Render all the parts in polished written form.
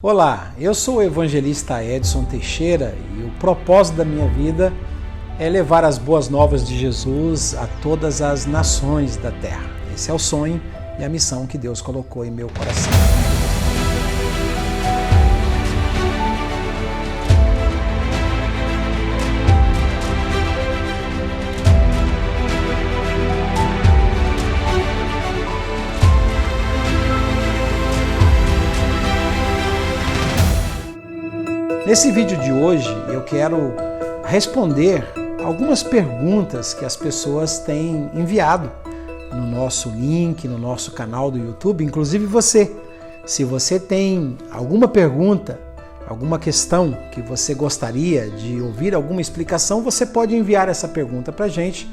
Olá, eu sou o evangelista Edson Teixeira e o propósito da minha vida é levar as boas novas de Jesus a todas as nações da terra. Esse é o sonho e a missão que Deus colocou em meu coração. Nesse vídeo de hoje eu quero responder algumas perguntas que as pessoas têm enviado no nosso link, no nosso canal do YouTube, inclusive você. Se você tem alguma pergunta, alguma questão que você gostaria de ouvir alguma explicação, você pode enviar essa pergunta para a gente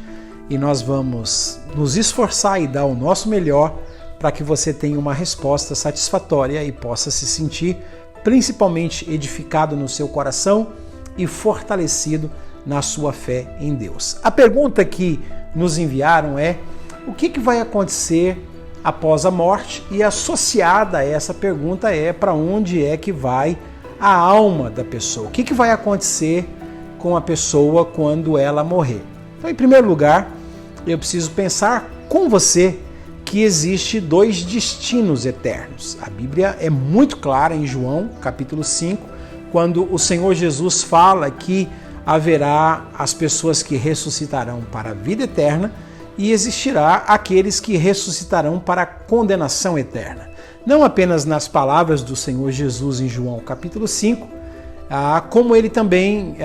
e nós vamos nos esforçar e dar o nosso melhor para que você tenha uma resposta satisfatória e possa se sentir principalmente edificado no seu coração e fortalecido na sua fé em Deus. A pergunta que nos enviaram é: o que vai acontecer após a morte? E associada a essa pergunta é: para onde é que vai a alma da pessoa? O que vai acontecer com a pessoa quando ela morrer? Então, em primeiro lugar, eu preciso pensar com você que existe dois destinos eternos. A Bíblia é muito clara em João, capítulo 5, quando o Senhor Jesus fala que haverá as pessoas que ressuscitarão para a vida eterna e existirá aqueles que ressuscitarão para a condenação eterna. Não apenas nas palavras do Senhor Jesus em João, capítulo 5, como ele também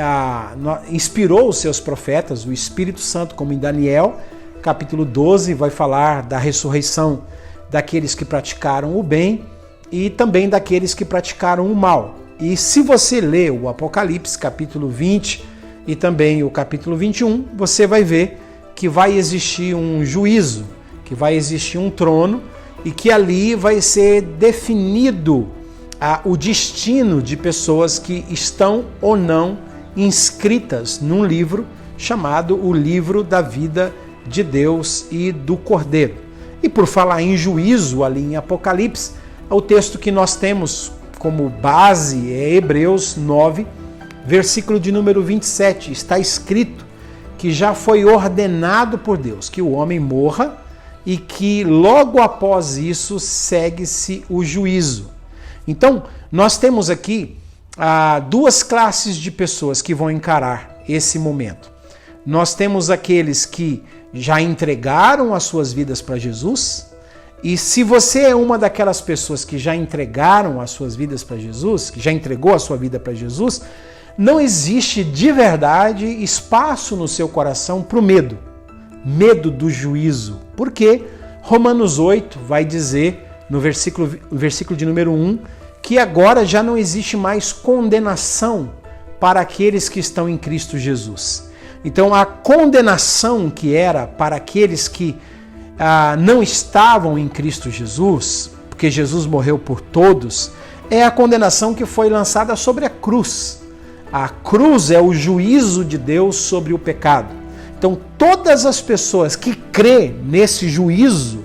inspirou os seus profetas, o Espírito Santo, como em Daniel, capítulo 12, vai falar da ressurreição daqueles que praticaram o bem e também daqueles que praticaram o mal. E se você ler o Apocalipse, capítulo 20 e também o capítulo 21, você vai ver que vai existir um juízo, que vai existir um trono e que ali vai ser definido o destino de pessoas que estão ou não inscritas num livro chamado o Livro da Vida de Deus e do Cordeiro. E por falar em juízo ali em Apocalipse, o texto que nós temos como base é Hebreus 9, versículo de número 27. Está escrito que já foi ordenado por Deus que o homem morra e que logo após isso segue-se o juízo. Então, nós temos aqui duas classes de pessoas que vão encarar esse momento. Nós temos aqueles que já entregaram as suas vidas para Jesus, e se você é uma daquelas pessoas que já entregaram as suas vidas para Jesus, que já entregou a sua vida para Jesus, não existe de verdade espaço no seu coração para o medo do juízo, porque Romanos 8 vai dizer, no versículo de número 1, que agora já não existe mais condenação para aqueles que estão em Cristo Jesus. Então, a condenação que era para aqueles que não estavam em Cristo Jesus, porque Jesus morreu por todos, é a condenação que foi lançada sobre a cruz. A cruz é o juízo de Deus sobre o pecado. Então, todas as pessoas que crêem nesse juízo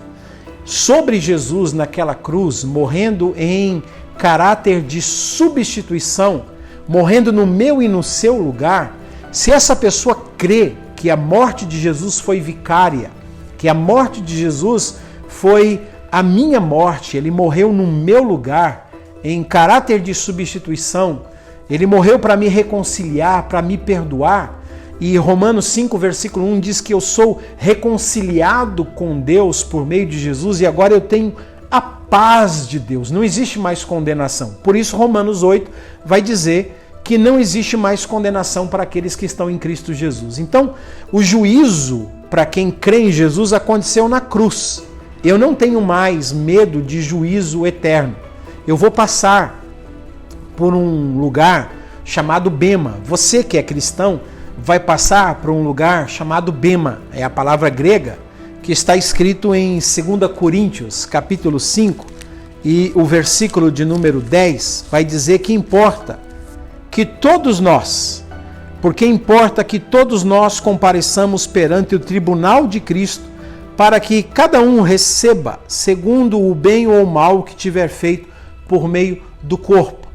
sobre Jesus naquela cruz, morrendo em caráter de substituição, morrendo no meu e no seu lugar, se essa pessoa crê que a morte de Jesus foi vicária, que a morte de Jesus foi a minha morte, ele morreu no meu lugar, em caráter de substituição, ele morreu para me reconciliar, para me perdoar, e Romanos 5, versículo 1 diz que eu sou reconciliado com Deus por meio de Jesus e agora eu tenho a paz de Deus, não existe mais condenação. Por isso Romanos 8 vai dizer que não existe mais condenação para aqueles que estão em Cristo Jesus. Então, o juízo para quem crê em Jesus aconteceu na cruz. Eu não tenho mais medo de juízo eterno. Eu vou passar por um lugar chamado Bema. Você que é cristão vai passar por um lugar chamado Bema. É a palavra grega que está escrito em 2 Coríntios, capítulo 5, e o versículo de número 10 vai dizer que importa que todos nós, porque importa que todos nós compareçamos perante o tribunal de Cristo, para que cada um receba segundo o bem ou o mal que tiver feito por meio do corpo.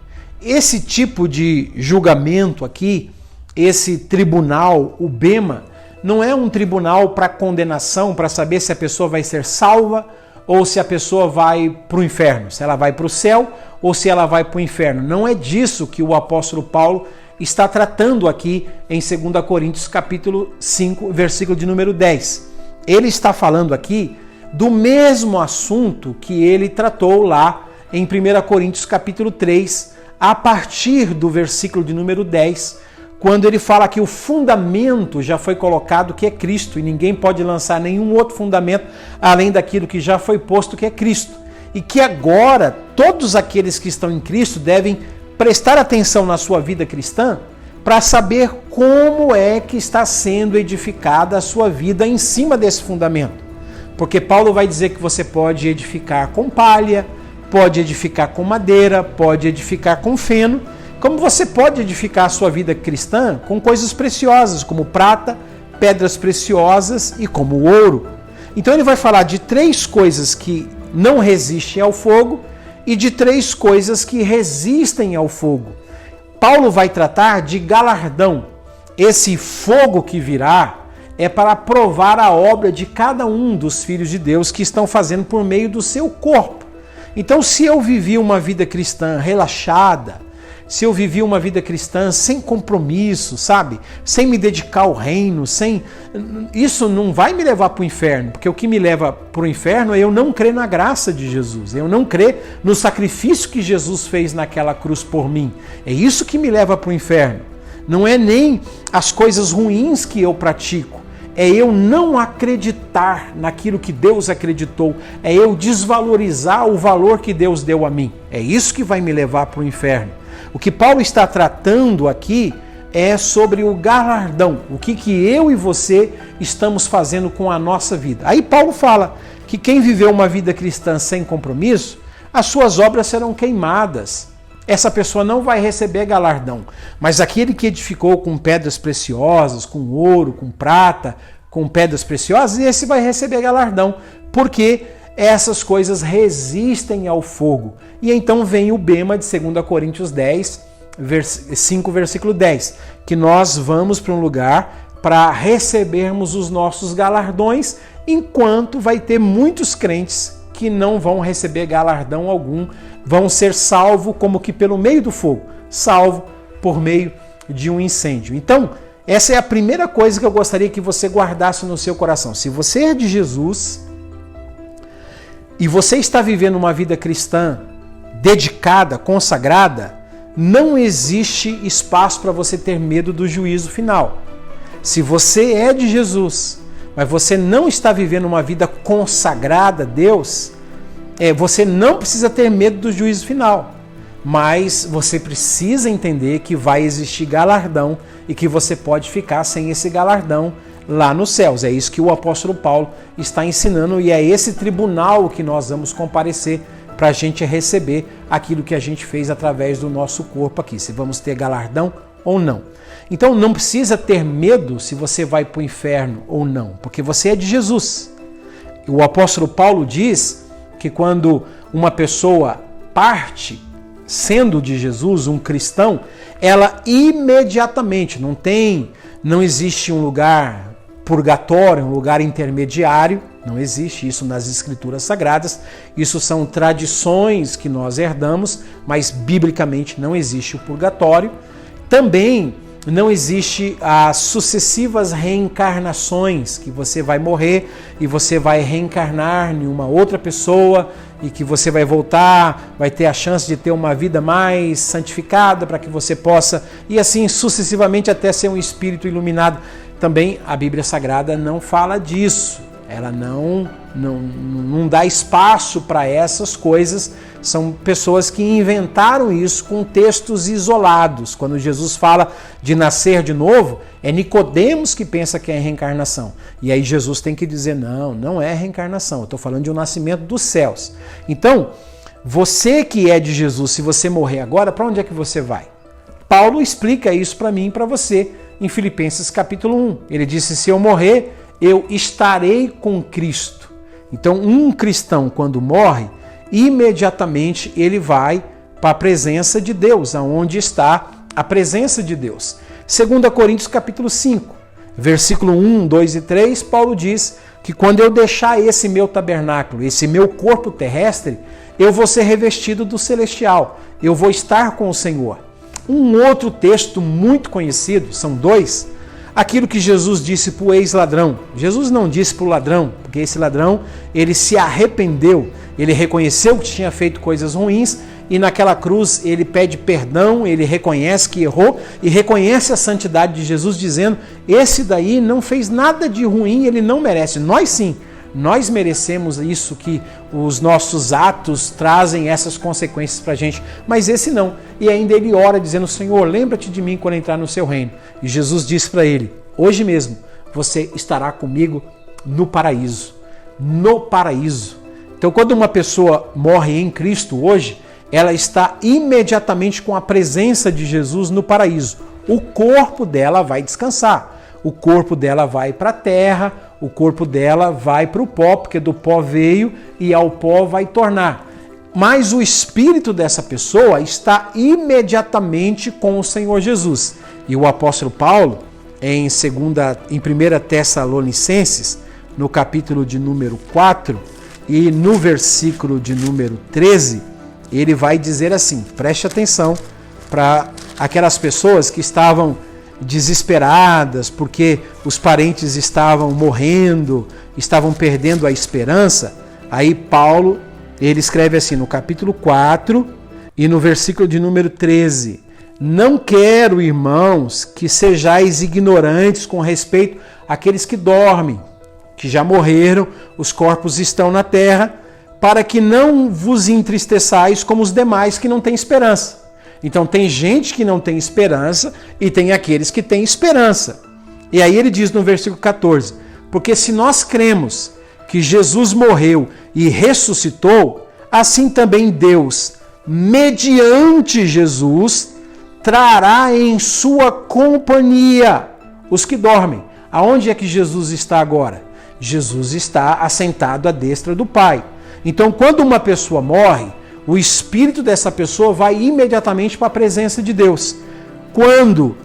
esse tipo de julgamento aqui, esse tribunal, o bema, não é um tribunal para condenação, para saber se a pessoa vai ser salva ou se a pessoa vai para o inferno, se ela vai para o céu ou se ela vai para o inferno. Não é disso que o apóstolo Paulo está tratando aqui em 2 Coríntios capítulo 5, versículo de número 10. Ele está falando aqui do mesmo assunto que ele tratou lá em 1 Coríntios capítulo 3, a partir do versículo de número 10, quando ele fala que o fundamento já foi colocado, que é Cristo, e ninguém pode lançar nenhum outro fundamento além daquilo que já foi posto, que é Cristo. E que agora todos aqueles que estão em Cristo devem prestar atenção na sua vida cristã para saber como é que está sendo edificada a sua vida em cima desse fundamento. Porque Paulo vai dizer que você pode edificar com palha, pode edificar com madeira, pode edificar com feno, como você pode edificar a sua vida cristã com coisas preciosas, como prata, pedras preciosas e como ouro. Então ele vai falar de 3 coisas que não resistem ao fogo e de 3 coisas que resistem ao fogo. Paulo vai tratar de galardão. Esse fogo que virá é para provar a obra de cada um dos filhos de Deus que estão fazendo por meio do seu corpo. Então, se eu vivi uma vida cristã relaxada, se eu vivi uma vida cristã sem compromisso, sabe? Sem me dedicar ao reino, isso não vai me levar para o inferno, porque o que me leva para o inferno é eu não crer na graça de Jesus, eu não crer no sacrifício que Jesus fez naquela cruz por mim. É isso que me leva para o inferno. Não é nem as coisas ruins que eu pratico, é eu não acreditar naquilo que Deus acreditou, é eu desvalorizar o valor que Deus deu a mim. É isso que vai me levar para o inferno. O que Paulo está tratando aqui é sobre o galardão, o que eu e você estamos fazendo com a nossa vida. Aí Paulo fala que quem viveu uma vida cristã sem compromisso, as suas obras serão queimadas. Essa pessoa não vai receber galardão, mas aquele que edificou com pedras preciosas, com ouro, com prata, com pedras preciosas, esse vai receber galardão, porque essas coisas resistem ao fogo. E então vem o bema de 2 Coríntios 5, versículo 10, que nós vamos para um lugar para recebermos os nossos galardões, enquanto vai ter muitos crentes que não vão receber galardão algum, vão ser salvos como que pelo meio do fogo, salvo por meio de um incêndio. Então, essa é a primeira coisa que eu gostaria que você guardasse no seu coração. Se você é de Jesus e você está vivendo uma vida cristã dedicada, consagrada, não existe espaço para você ter medo do juízo final. Se você é de Jesus, mas você não está vivendo uma vida consagrada a Deus, você não precisa ter medo do juízo final. Mas você precisa entender que vai existir galardão e que você pode ficar sem esse galardão lá nos céus. É isso que o apóstolo Paulo está ensinando e é esse tribunal que nós vamos comparecer para a gente receber aquilo que a gente fez através do nosso corpo aqui, se vamos ter galardão ou não. Então não precisa ter medo se você vai para o inferno ou não, porque você é de Jesus. O apóstolo Paulo diz que quando uma pessoa parte sendo de Jesus, um cristão, ela imediatamente, não existe um lugar purgatório, um lugar intermediário, não existe isso nas Escrituras Sagradas, isso são tradições que nós herdamos, mas biblicamente não existe o purgatório. Também não existe as sucessivas reencarnações, que você vai morrer e você vai reencarnar em uma outra pessoa e que você vai voltar, vai ter a chance de ter uma vida mais santificada para que você possa, e assim sucessivamente até ser um espírito iluminado. Também a Bíblia Sagrada não fala disso, ela não dá espaço para essas coisas. São pessoas que inventaram isso com textos isolados. Quando Jesus fala de nascer de novo, é Nicodemos que pensa que é reencarnação. E aí Jesus tem que dizer, não é reencarnação, eu estou falando de um nascimento dos céus. Então, você que é de Jesus, se você morrer agora, para onde é que você vai? Paulo explica isso para mim e para você em Filipenses capítulo 1. Ele disse, se eu morrer, eu estarei com Cristo. Então, um cristão, quando morre, imediatamente ele vai para a presença de Deus, aonde está a presença de Deus. 2 Coríntios capítulo 5, versículo 1, 2 e 3, Paulo diz que quando eu deixar esse meu tabernáculo, esse meu corpo terrestre, eu vou ser revestido do celestial, eu vou estar com o Senhor. Um outro texto muito conhecido, são dois, aquilo que Jesus disse para o ex-ladrão. Jesus não disse para o ladrão, porque esse ladrão, ele se arrependeu, ele reconheceu que tinha feito coisas ruins e naquela cruz ele pede perdão, ele reconhece que errou e reconhece a santidade de Jesus, dizendo, esse daí não fez nada de ruim, ele não merece. Nós sim, nós merecemos isso, que os nossos atos trazem essas consequências para a gente, mas esse não. E ainda ele ora dizendo, Senhor, lembra-te de mim quando entrar no seu reino. E Jesus disse para ele, hoje mesmo você estará comigo no paraíso. No paraíso. Então quando uma pessoa morre em Cristo hoje, ela está imediatamente com a presença de Jesus no paraíso. O corpo dela vai descansar. O corpo dela vai para a terra, o corpo dela vai para o pó, porque do pó veio e ao pó vai tornar. Mas o espírito dessa pessoa está imediatamente com o Senhor Jesus. E o apóstolo Paulo, em 1 Tessalonicenses, no capítulo de número 4 e no versículo de número 13, ele vai dizer assim, preste atenção para aquelas pessoas que estavam desesperadas porque os parentes estavam morrendo, estavam perdendo a esperança. Aí Paulo, ele escreve assim no capítulo 4 e no versículo de número 13, não quero, irmãos, que sejais ignorantes com respeito àqueles que dormem, que já morreram, os corpos estão na terra, para que não vos entristeçais como os demais que não têm esperança. Então tem gente que não tem esperança e tem aqueles que têm esperança. E aí ele diz no versículo 14, porque se nós cremos que Jesus morreu e ressuscitou, assim também Deus, mediante Jesus, trará em sua companhia os que dormem. Aonde é que Jesus está agora? Jesus está assentado à destra do Pai. Então, quando uma pessoa morre, o espírito dessa pessoa vai imediatamente para a presença de Deus. Quando,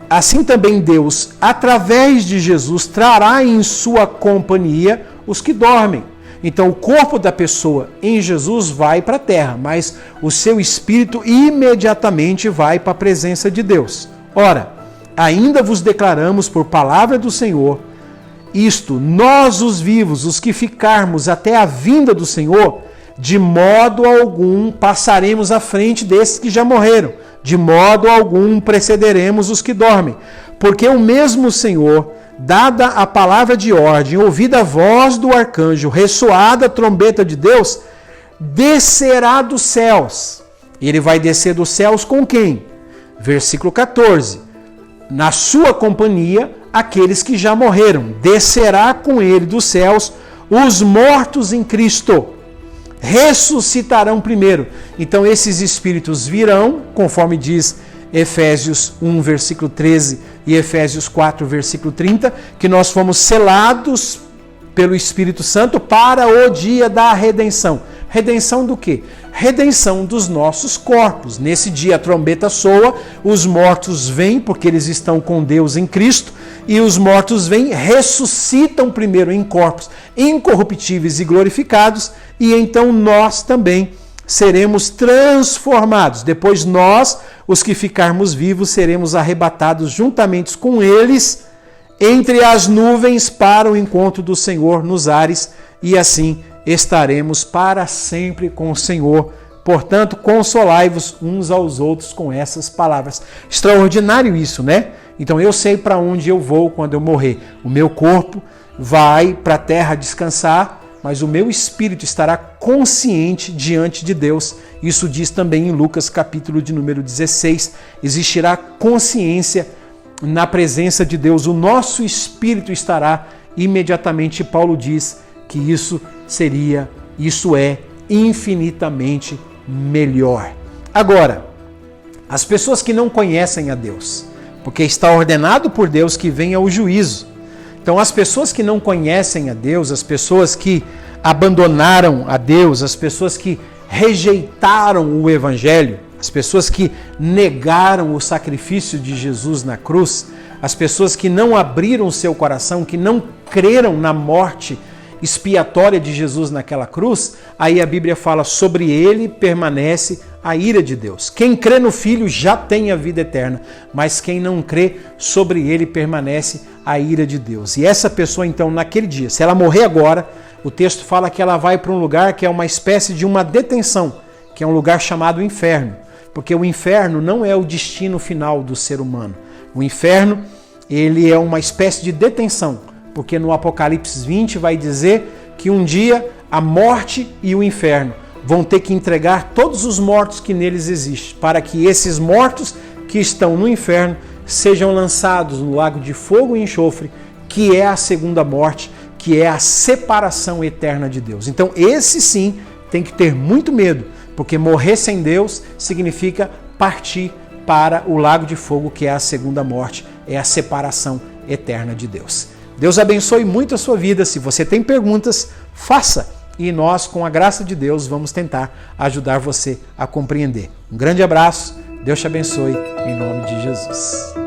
assim também Deus, através de Jesus, trará em sua companhia os que dormem. Então, o corpo da pessoa em Jesus vai para a terra, mas o seu espírito imediatamente vai para a presença de Deus. Ora, ainda vos declaramos por palavra do Senhor, isto, nós os vivos, os que ficarmos até a vinda do Senhor, de modo algum passaremos à frente desses que já morreram, de modo algum precederemos os que dormem, porque o mesmo Senhor, dada a palavra de ordem, ouvida a voz do arcanjo, ressoada a trombeta de Deus, descerá dos céus. Ele vai descer dos céus com quem? Versículo 14. Na sua companhia, aqueles que já morreram. Descerá com ele dos céus os mortos em Cristo. Ressuscitarão primeiro. Então esses espíritos virão, conforme diz Efésios 1, versículo 13 e Efésios 4, versículo 30, que nós fomos selados pelo Espírito Santo para o dia da redenção. Redenção do quê? Redenção dos nossos corpos. Nesse dia a trombeta soa, os mortos vêm, porque eles estão com Deus em Cristo, e os mortos vêm, ressuscitam primeiro em corpos incorruptíveis e glorificados, e então nós também seremos transformados. Depois nós, os que ficarmos vivos, seremos arrebatados juntamente com eles entre as nuvens para o encontro do Senhor nos ares, e assim estaremos para sempre com o Senhor. Portanto, consolai-vos uns aos outros com essas palavras. Extraordinário isso, né? Então eu sei para onde eu vou quando eu morrer. O meu corpo vai para a terra descansar, mas o meu espírito estará consciente diante de Deus. Isso diz também em Lucas capítulo de número 16. Existirá consciência na presença de Deus. O nosso espírito estará imediatamente. Paulo diz que isso é infinitamente melhor. Agora, as pessoas que não conhecem a Deus, porque está ordenado por Deus que venha o juízo. Então, as pessoas que não conhecem a Deus, as pessoas que abandonaram a Deus, as pessoas que rejeitaram o Evangelho, as pessoas que negaram o sacrifício de Jesus na cruz, as pessoas que não abriram o seu coração, que não creram na morte expiatória de Jesus naquela cruz, aí a Bíblia fala: sobre ele permanece a ira de Deus. Quem crê no Filho já tem a vida eterna, mas quem não crê, sobre ele permanece a ira de Deus. E essa pessoa, então, naquele dia, se ela morrer agora, o texto fala que ela vai para um lugar que é uma espécie de uma detenção, que é um lugar chamado inferno, porque o inferno não é o destino final do ser humano. O inferno, ele é uma espécie de detenção, porque no Apocalipse 20 vai dizer que um dia a morte e o inferno vão ter que entregar todos os mortos que neles existem, para que esses mortos que estão no inferno sejam lançados no lago de fogo e enxofre, que é a segunda morte, que é a separação eterna de Deus. Então esse sim tem que ter muito medo, porque morrer sem Deus significa partir para o lago de fogo, que é a segunda morte, é a separação eterna de Deus. Deus abençoe muito a sua vida. Se você tem perguntas, faça, e nós, com a graça de Deus, vamos tentar ajudar você a compreender. Um grande abraço, Deus te abençoe, em nome de Jesus.